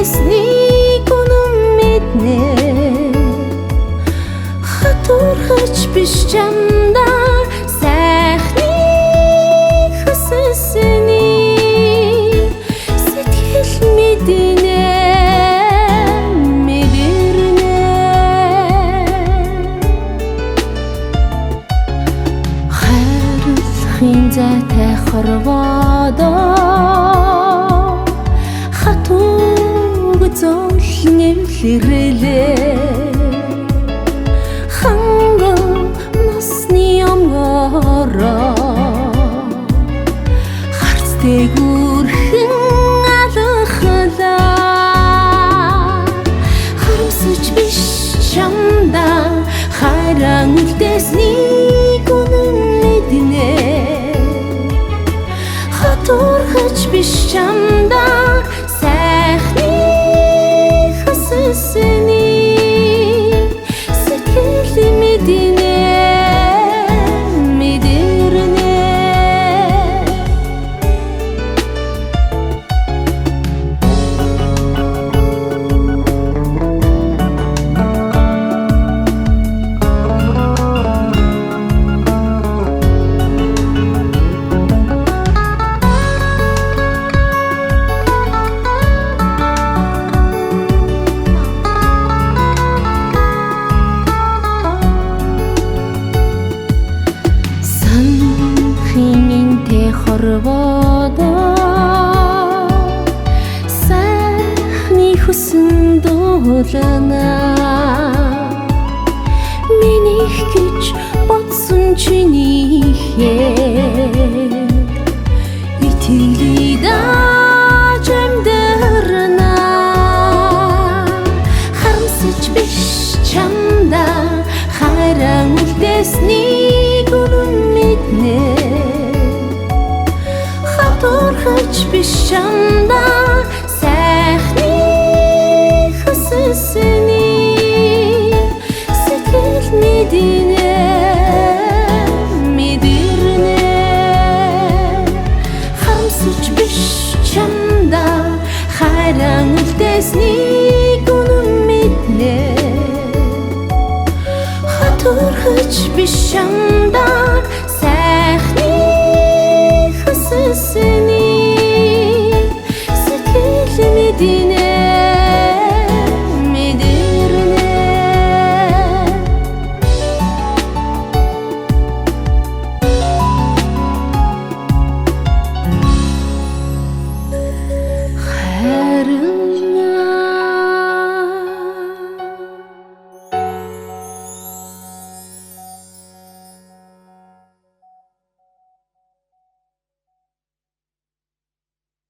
үлдээснийг үнэн мэднэ. Хатуурхаж биш чамда сайхны хүсэлсэний сэтгэл мэднэ мэдэрнэ. Хайрлахын зайтай хорвоодоо хатууг зовлон эвлэрэлээ. Хангал насны өмгөөрөө харц дээгүүрхэн алхалаа. Харамсаж биш чамда хайран үлдээснийг үнэн мэднэ. Хатуурхаж биш чамда сайхны хүсэлсэний сэтгэл мэднэ мэдэрнэ. Хорвоодоо сайхны хүсэн дуулана. Минийх гэж бодсон чинийхээ итгэлий дааж амьдарна. Харамсаж биш чамда хайран үлдээснийг үнэн мэднэ. Хатуурхаж биш чамда сайхны хүсэлсэний сэтгэл мэднэ мэдэрнэ. Харамсаж биш чамда хайран үлдээснийг үнэн мэднэ. Хатуурхаж биш чамда